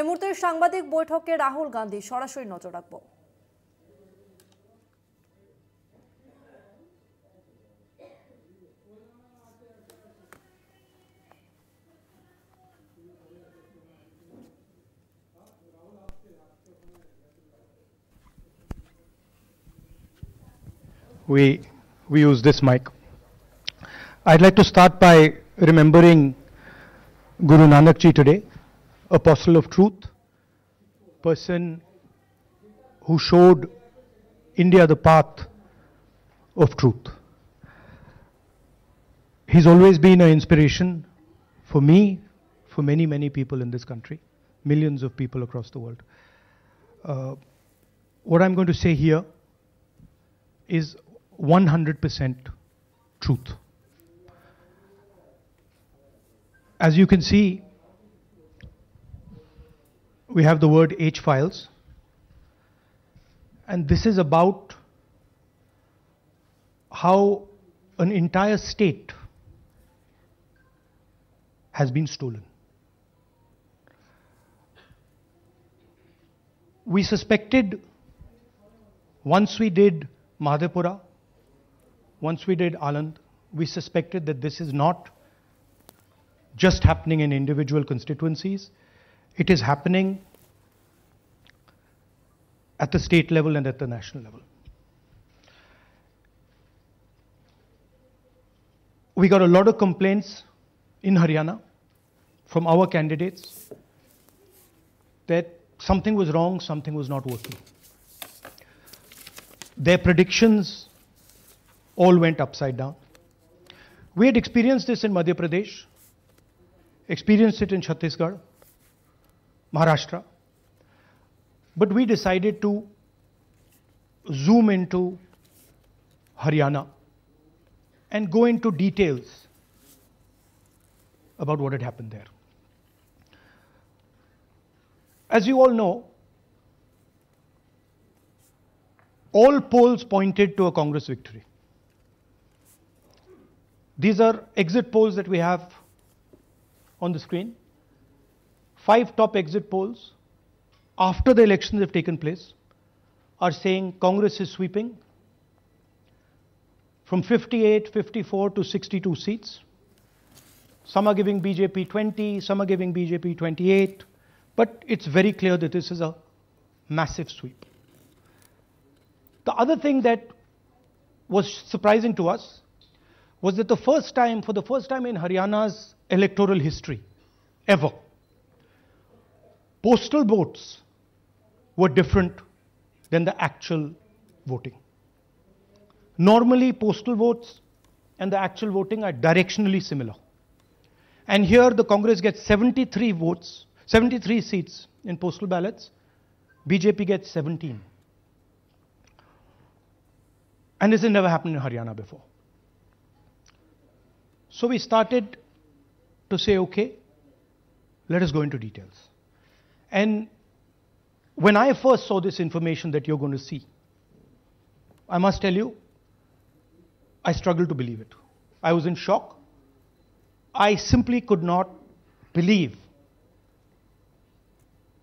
এই মুহূর্তে সাংবাদিক বৈঠকে রাহুল গান্ধী সরাসরি নজর রাখবো। We use this mic. I'd like to start by remembering Guru Nanak Ji today, apostle of truth, person who showed India the path of truth. He's always been an inspiration for me, for many people in this country, millions of people across the world. What I'm going to say here is 100% truth. As you can see, we have the word H files, and this is about how an entire state has been stolen. We suspected, once we did Madhepura, once we did Aland, we suspected that this is not just happening in individual constituencies, it is happening at the state level and at the national level. We got a lot of complaints in Haryana from our candidates that something was wrong, something was not working. Their predictions all went upside down. We had experienced this in Madhya Pradesh, experienced it in Chhattisgarh, Maharashtra, but we decided to zoom into Haryana and go into details about what had happened there. As you all know, all polls pointed to a Congress victory. These are exit polls that we have on the screen. 5 top exit polls after the elections have taken place are saying Congress is sweeping from 58, 54 to 62 seats. Some are giving BJP 20, some are giving BJP 28, but it's very clear that this is a massive sweep. The other thing that was surprising to us was that for the first time in Haryana's electoral history, ever, postal votes were different than the actual voting. Normally, postal votes and the actual voting are directionally similar. And here the Congress gets 73 votes, 73 seats in postal ballots, BJP gets 17. And this has never happened in Haryana before. So we started to say, okay, let us go into details. And when I first saw this information that you're going to see, I must tell you, I struggled to believe it. I was in shock. I simply could not believe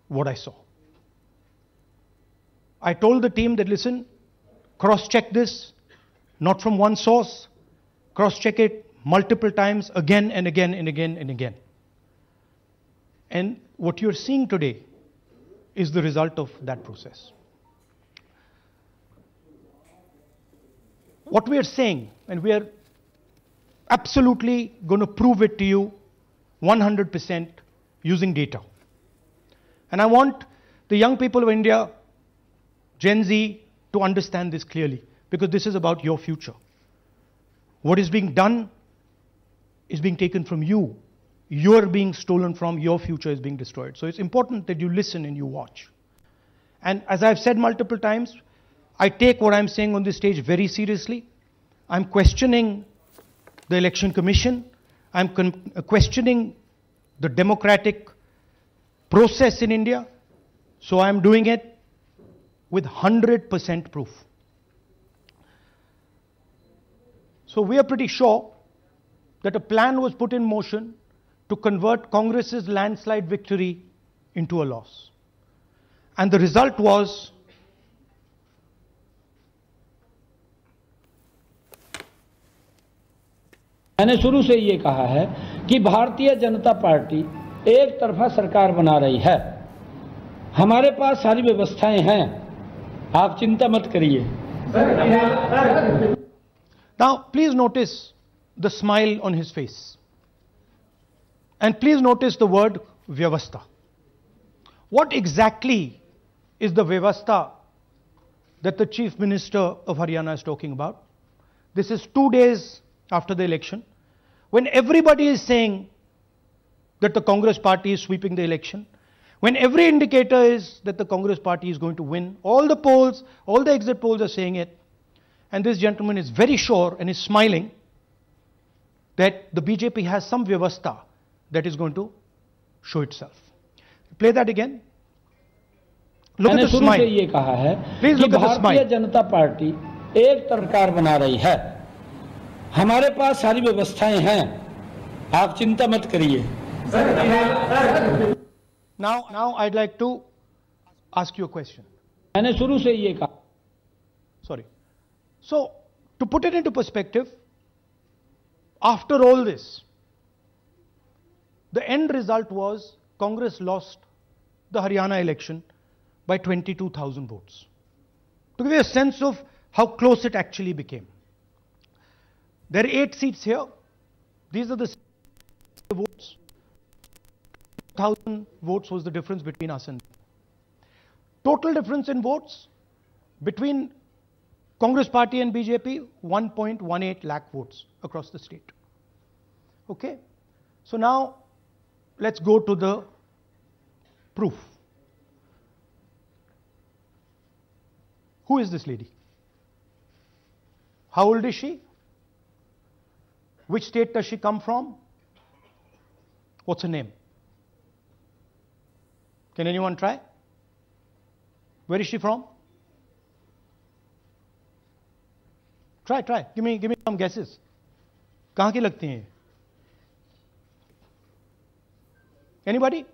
what I saw. I told the team that, listen, cross-check this, not from one source, cross-check it multiple times, again and again and again and again. And what you're seeing today is the result of that process. What we are saying, and we are absolutely going to prove it to you 100% using data. And I want the young people of India, Gen Z, to understand this clearly, because this is about your future. What is being done is being taken from you. You're being stolen from, your future is being destroyed. So it's important that you listen and you watch. And as I've said multiple times, I take what I'm saying on this stage very seriously. I'm questioning the Election Commission. I'm questioning the democratic process in India. So I'm doing it with 100% proof. So we are pretty sure that a plan was put in motion to convert Congress's landslide victory into a loss. And the result was मैंने शुरू से ये कहा है कि Bharatiya Janata party एक तरफा सरकार बना रही है। हमारे पास सारी व्यवस्थाएं हैं, आप चिंता मत करिए। Now, please notice the smile on his face. And please notice the word Vyavastha. What exactly is the Vyavastha that the Chief Minister of Haryana is talking about? This is 2 days after the election, when everybody is saying that the Congress party is sweeping the election, when every indicator is that the Congress party is going to win, all the polls, all the exit polls are saying it, and this gentleman is very sure and is smiling that the BJP has some Vyavastha that is going to show itself. Play that again. Look at the smile. मैंने शुरू से ये कहा है कि Bharatiya Janata party एक सरकार बना रही है। हमारे पास सारी व्यवस्थाएं हैं, आप चिंता मत करिए। Now I'd like to ask you a question. मैंने शुरू से ये कहा। Sorry. So, to put it into perspective, after all this, the end result was Congress lost the Haryana election by 22,000 votes. To give you a sense of how close it actually became. There are 8 seats here. These are the votes. 1,000 votes was the difference between us and them. Total difference in votes between Congress party and BJP, 1.18 lakh votes across the state. Okay? So now, let's go to the proof. Who is this lady? How old is she? Which state does she come from? What's her name? Can anyone try? Where is she from? Try. Give me some guesses. कहाँ की लगती हैं? Anybody?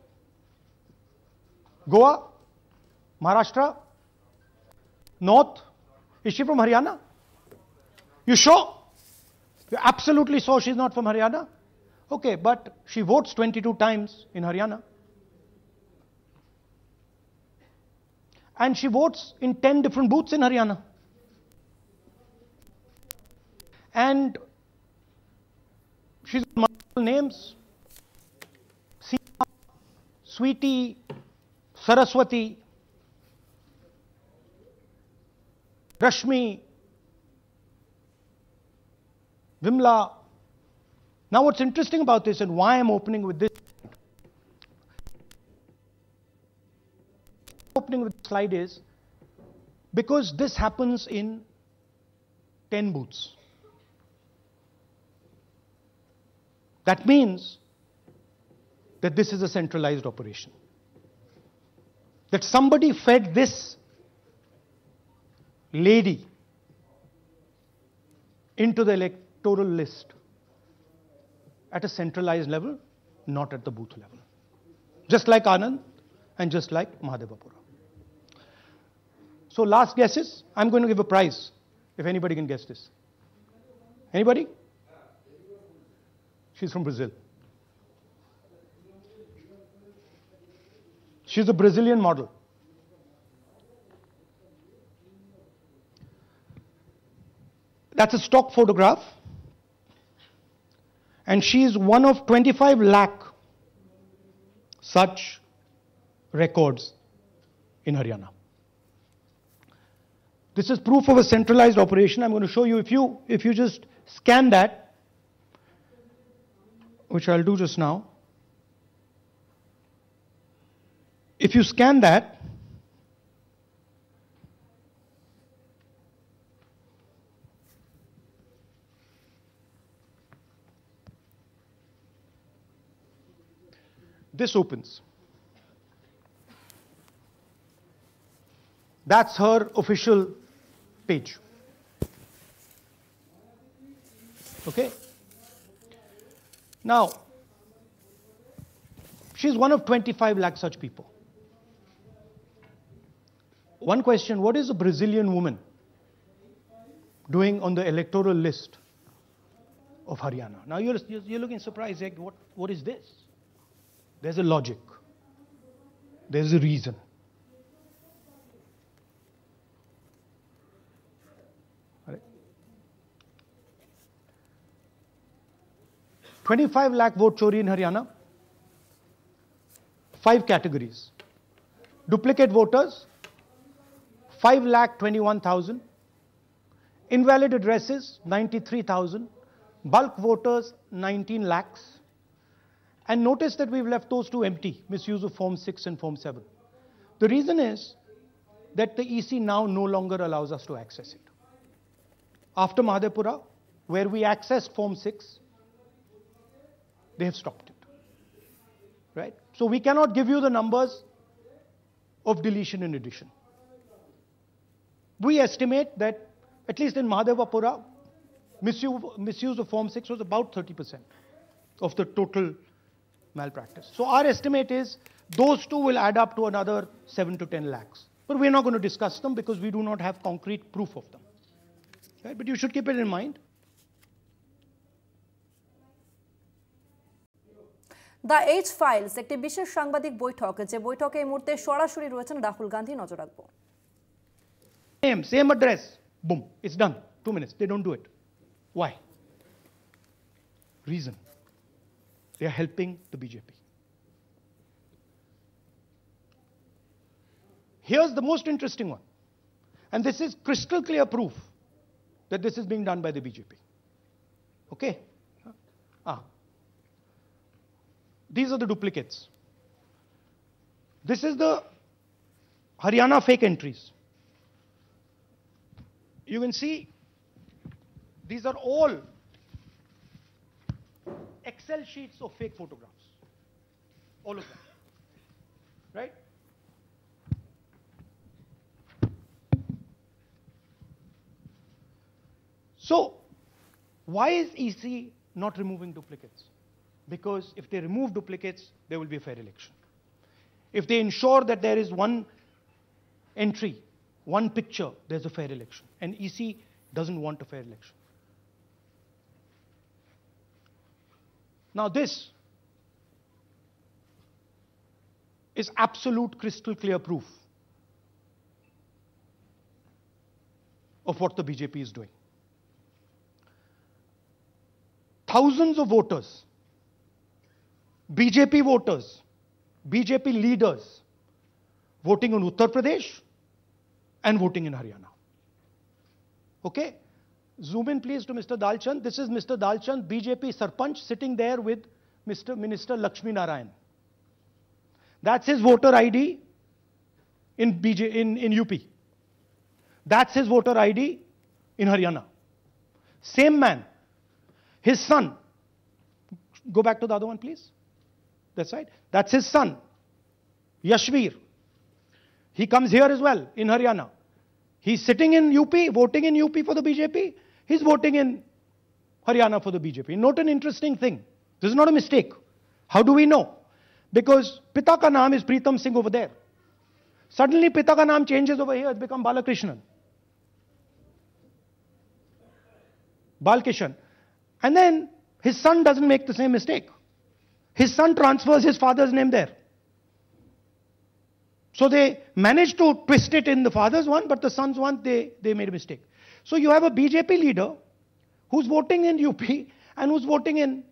Goa? Maharashtra? North? Is she from Haryana? You sure? You're absolutely sure she's not from Haryana? Okay, but she votes 22 times in Haryana. And she votes in 10 different booths in Haryana. And she's got multiple names. Seema, Sweetie, Saraswati, Rashmi, Vimla. Now what's interesting about this and why I'm opening with this, opening with the slide is because this happens in 10 booths. That means that this is a centralized operation. That somebody fed this lady into the electoral list at a centralized level, not at the booth level. Just like Anand and just like Mahadevapura. So last guesses, I'm going to give a prize if anybody can guess this. Anybody? She's from Brazil. She's a Brazilian model. That's a stock photograph. And she's one of 25 lakh such records in Haryana. This is proof of a centralized operation. I'm going to show you, if you just scan that, which I'll do just now. If you scan that, this opens. That's her official page. Okay? Now, she's one of 25 lakh such people. one question, what is a Brazilian woman doing on the electoral list of Haryana? Now you're looking surprised, like, what is this? There's a logic. There's a reason. All right. 25 lakh vote chori in Haryana. 5 categories. Duplicate voters, 5,21,000. Invalid addresses, 93,000. Bulk voters, 19 lakhs. And notice that we've left those two empty, misuse of Form 6 and Form 7. The reason is that the EC now no longer allows us to access it. After Madhepura, where we accessed Form 6, they have stopped it. Right? So we cannot give you the numbers of deletion and addition. We estimate that, at least in Mahadevapura, misuse of Form 6 was about 30% of the total malpractice. So our estimate is those two will add up to another 7 to 10 lakhs. But we're not going to discuss them because we do not have concrete proof of them. Right? But you should keep it in mind. The H files একটি বিশেষ সাংবাদিক বৈঠক, যে বৈঠকে এই মুহূর্তে সরাসরি রয়েছেন রাহুল গান্ধী। নজর রাখবো। Same address. Boom. It's done. 2 minutes. They don't do it. Why? Reason. They are helping the BJP. Here's the most interesting one. And this is crystal clear proof that this is being done by the BJP. Okay? These are the duplicates. This is the Haryana fake entries. You can see these are all Excel sheets of fake photographs. All of them. Right? So, why is EC not removing duplicates? Because if they remove duplicates, there will be a fair election. If they ensure that there is one entry, one picture, there's a fair election. And EC doesn't want a fair election. Now this is absolute crystal clear proof of what the BJP is doing. Thousands of voters, BJP voters, BJP leaders voting in Uttar Pradesh and voting in Haryana. Okay? Zoom in please to Mr. Dalchand. This is Mr. Dalchand, BJP Sarpanch, sitting there with Minister Lakshmi Narayan. That's his voter ID in UP. That's his voter ID in Haryana. Same man. His son. Go back to the other one, please. That's right. That's his son, Yashveer. He comes here as well in Haryana. He's sitting in UP, voting in UP for the BJP. He's voting in Haryana for the BJP. Note an interesting thing. This is not a mistake. How do we know? Because Pita ka naam is Pritam Singh over there. Suddenly Pita ka naam changes over here. It's become Balakrishnan. Balkishan. And then his son doesn't make the same mistake. His son transfers his father's name there. So they managed to twist it in the father's one, but the son's one, they made a mistake. So you have a BJP leader who's voting in UP and who's voting in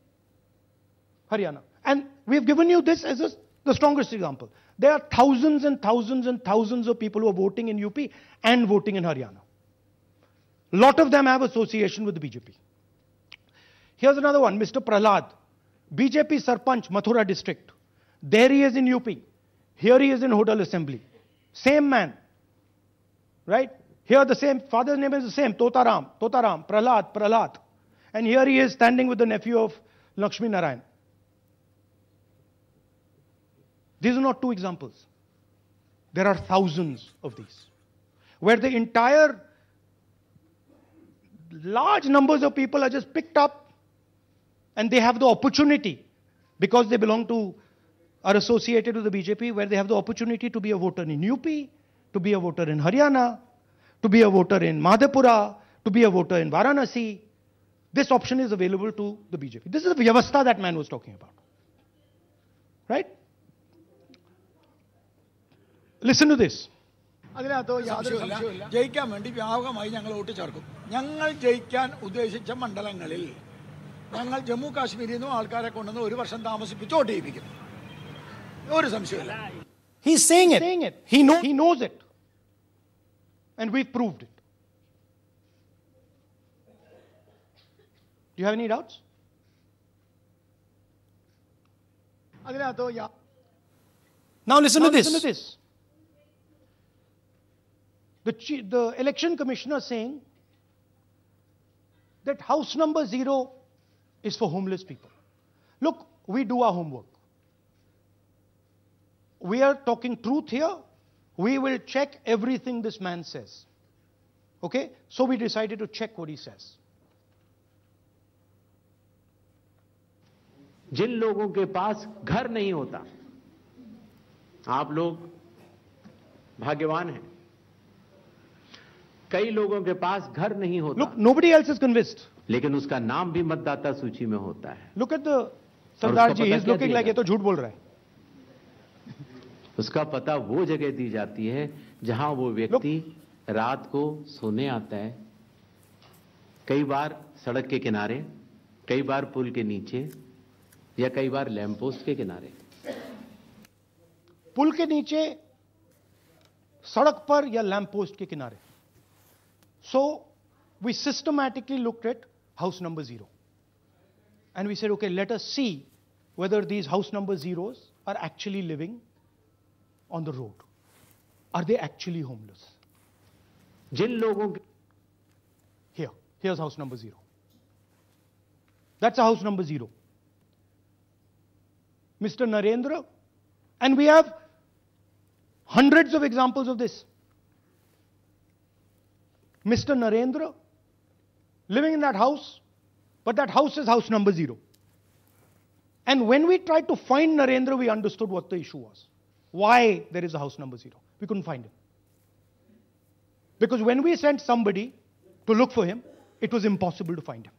Haryana. And we've given you this as the strongest example. There are thousands and thousands and thousands of people who are voting in UP and voting in Haryana. A lot of them have association with the BJP. Here's another one, Mr. Prahlad, BJP Sarpanch, Mathura district. There he is in UP. Here he is in Hodal Assembly. Same man. Right? Here the same, father's name is the same, Totaram, Prahlad. And here he is standing with the nephew of Lakshmi Narayan. These are not two examples. There are thousands of these. Where the entire large numbers of people are just picked up and they have the opportunity, because they belong to, are associated with the BJP, where they have the opportunity to be a voter in UP, to be a voter in Haryana, to be a voter in Madhepura, to be a voter in Varanasi. This option is available to the BJP. This is the vyavastha that man was talking about. Right? Listen to this. അതിനകത്ത് യാതൊരു സംശയവുമില്ല. ജയിക്കാൻ വേണ്ടി വ്യാപകമായി ഞങ്ങൾ vote ചേർക്കും. ഞങ്ങൾ ജയിക്കാൻ ഉദ്ദേശിച്ച മണ്ഡലങ്ങളിൽ ഞങ്ങൾ ജമ്മു കാശ്മീരിൽ നിന്നും ആൾക്കാരെ കൊണ്ടുവന്ന് ഒരു വർഷം താമസിപ്പിച്ച് വോട്ട് ചെയ്യിപ്പിക്കും. ഒരു സംശയവുമില്ല. He's saying it. He knows it. And we've proved it. Do you have any doubts? അതിനകത്ത് Now listen to this. The election commissioner saying that house number 0 is for homeless people. Look, we do our homework. We are talking truth here. We will check everything this man says. Okay? So we decided to check what he says. जिन लोगों के पास घर नहीं होता, आप लोग भाग्यवान हैं. कई लोगों के पास घर नहीं होता. Look, nobody else is convinced. लेकिन उसका नाम भी मतदाता सूची में होता है. Look at the Sardar ji. He's looking like ये तो झूठ बोल रहा है. उसका पता वो जगह दी जाती है जहां वो व्यक्ति रात को सोने आता है. कई बार सड़क के किनारे, कई बार पुल के नीचे, या कई बार लैंप पोस्ट के किनारे. पुल के नीचे, सड़क पर या लैंप पोस्ट के किनारे. So we systematically looked at house number 0. And we said, okay, let us see whether these house number 0s are actually living on the road. Are they actually homeless? जिन लोगों Here's house number 0. That's a house number 0. Mr. Narendra, and we have hundreds of examples of this. Mr. Narendra living in that house, but that house is house number 0. And when we tried to find Narendra, we understood what the issue was. Why there is a house number 0. We couldn't find him. Because when we sent somebody to look for him, it was impossible to find him.